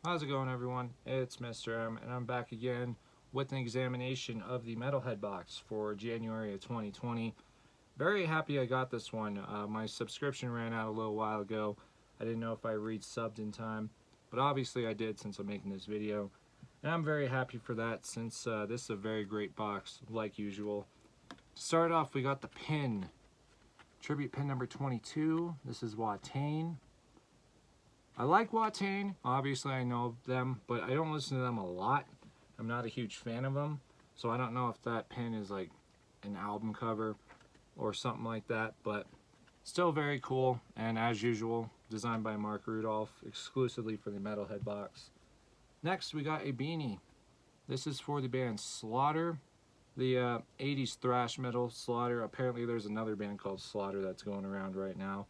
How's it going, everyone? It's Mr. M, and I'm back again with an examination of the Metalhead box for January of 2020. Very happy I got this one. My subscription ran out a little while ago. I didn't know if I re-subbed in time, but obviously I did since I'm making this video. And I'm very happy for that since this is a very great box, like usual. To start off, we got the pin. Tribute pin number 22. This is Watain. I like Watain, obviously I know them, but I don't listen to them a lot. I'm not a huge fan of them, so I don't know if that pin is like an album cover or something like that, but still very cool, and as usual, designed by Mark Rudolph, exclusively for the Metalhead box. Next, we got a beanie. This is for the band Slaughter, the 80s thrash metal Slaughter. Apparently there's another band called Slaughter that's going around right now.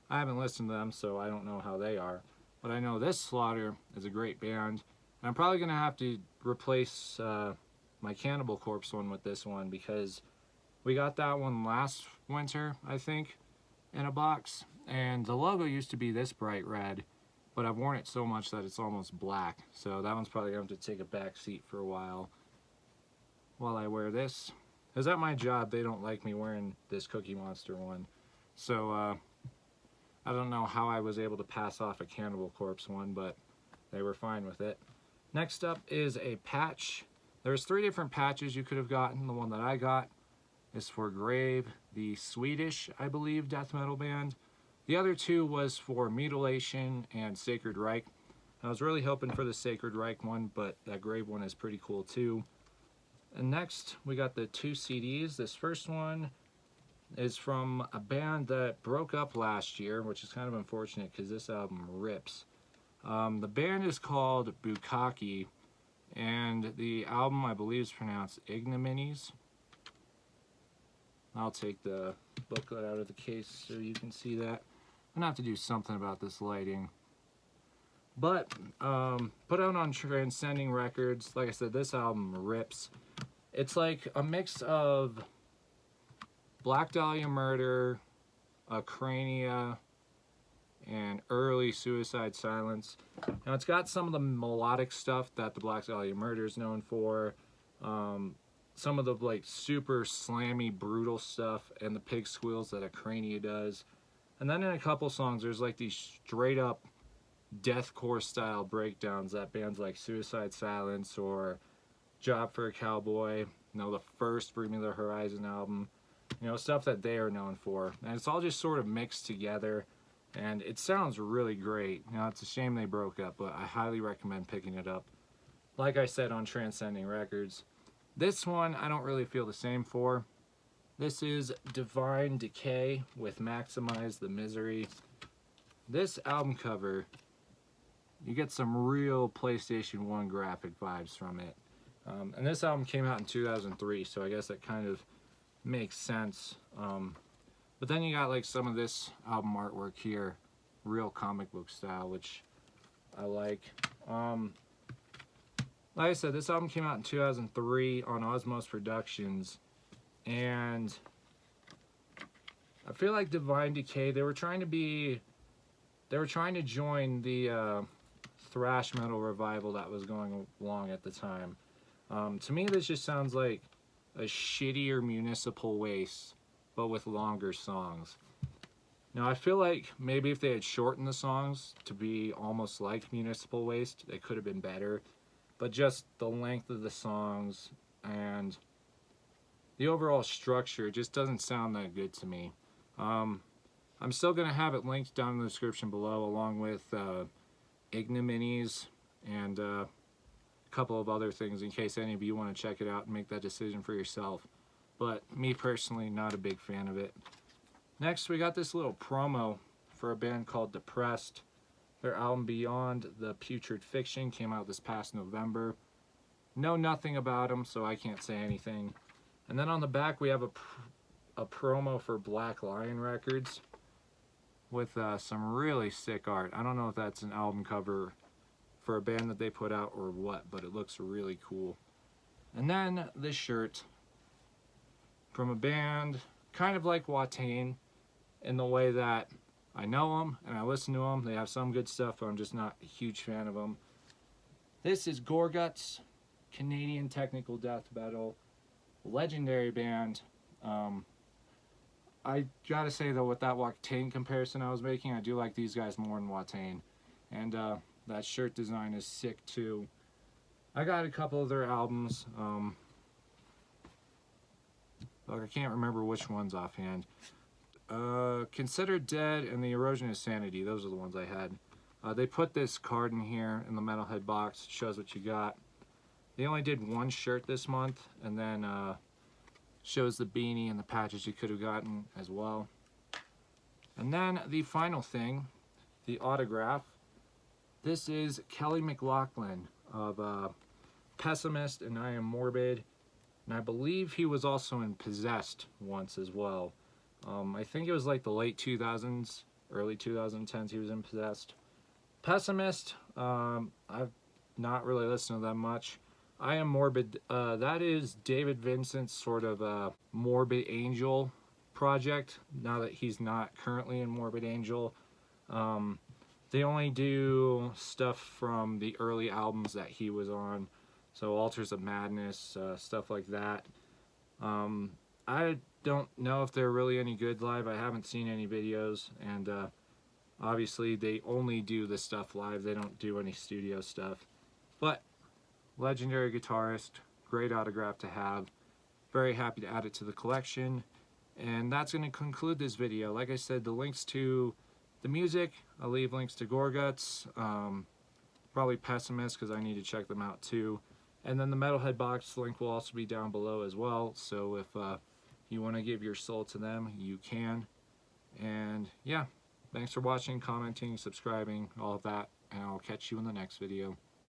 I haven't listened to them, so I don't know how they are. But I know this Slaughter is a great band. And I'm probably going to have to replace my Cannibal Corpse one with this one because we got that one last winter, I think, in a box. And the logo used to be this bright red, but I've worn it so much that it's almost black. So that one's probably going to have to take a back seat for a while I wear this. Because at my job, they don't like me wearing this Cookie Monster one. So, I don't know how I was able to pass off a Cannibal Corpse one, but they were fine with it. Next up is a patch. There's 3 different patches you could have gotten. The one that I got is for Grave, the Swedish, I believe, death metal band. The other 2 was for Mutilation and Sacred Reich. I was really hoping for the Sacred Reich one, but that Grave one is pretty cool too. And next, we got the 2 CDs. This first one is from a band that broke up last year, which is kind of unfortunate because this album rips. The band is called Bukkake, and the album I believe is pronounced Ignominies. I'll take the booklet out of the case so you can see that. I'm gonna have to do something about this lighting. But put out on Transcending Records. Like I said, this album rips. It's like a mix of Black Dahlia Murder, Crania, and early Suicide Silence. Now it's got some of the melodic stuff that the Black Dahlia Murder is known for, some of the like super slammy, brutal stuff, and the pig squeals that a Crania does. And then in a couple songs, there's like these straight up deathcore style breakdowns that bands like Suicide Silence or Job for a Cowboy, the first Bring Me the Horizon album, stuff that they are known for. And it's all just sort of mixed together, and it sounds really great. It's a shame they broke up, but I highly recommend picking it up. Like I said, on Transcending Records. This one, I don't really feel the same for. This is Divine Decay with Maximize the Misery. This album cover, you get some real PlayStation 1 graphic vibes from it. And this album came out in 2003, so I guess that kind of makes sense. But then you got like some of this album artwork here, real comic book style, which I like. Like I said, this album came out in 2003 on Osmos Productions, and I feel like Divine Decay, they were trying to join the thrash metal revival that was going along at the time. To me, this just sounds like a shittier Municipal Waste, but with longer songs. Now, I feel like maybe if they had shortened the songs to be almost like Municipal Waste, they could have been better. But just the length of the songs and the overall structure just doesn't sound that good to me. I'm still going to have it linked down in the description below, along with Ignominies and a couple of other things in case any of you want to check it out and make that decision for yourself. But me personally, not a big fan of it. Next, we got this little promo for a band called Depressed. Their album Beyond the Putrid Fiction came out this past November. Know nothing about them, so I can't say anything. And then on the back, we have a promo for Black Lion Records with some really sick art. I don't know if that's an album cover for a band that they put out or what, but it looks really cool. And then this shirt from a band kind of like Watain in the way that I know them and I listen to them. They have some good stuff, but I'm just not a huge fan of them. This is Gorguts, Canadian technical death metal, legendary band. I gotta say though, with that Watain comparison I was making, I do like these guys more than Watain. And that shirt design is sick too. I got a couple of their albums. I can't remember which ones offhand. Considered Dead and The Erosion of Sanity, those are the ones I had. They put this card in here in the Metalhead box, shows what you got. They only did one shirt this month, and then shows the beanie and the patches you could have gotten as well. And then the final thing, the autograph. This is Kelly McLaughlin of Pessimist and I Am Morbid, and I believe he was also in Possessed once as well. I think it was like the late 2000s, early 2010s he was in Possessed. Pessimist, I've not really listened to them much. I Am Morbid, that is David Vincent's sort of Morbid Angel project, now that he's not currently in Morbid Angel. They only do stuff from the early albums that he was on, so Altars of Madness, stuff like that. I don't know if they're really any good live. I haven't seen any videos, and obviously they only do the stuff live. They don't do any studio stuff. But legendary guitarist, great autograph to have. Very happy to add it to the collection. And that's going to conclude this video. Like I said, the links to the music, I'll leave links to Gorguts, probably Pessimist because I need to check them out too. And then the Metalhead box link will also be down below as well. So if you want to give your soul to them, you can. And yeah, thanks for watching, commenting, subscribing, all of that. And I'll catch you in the next video.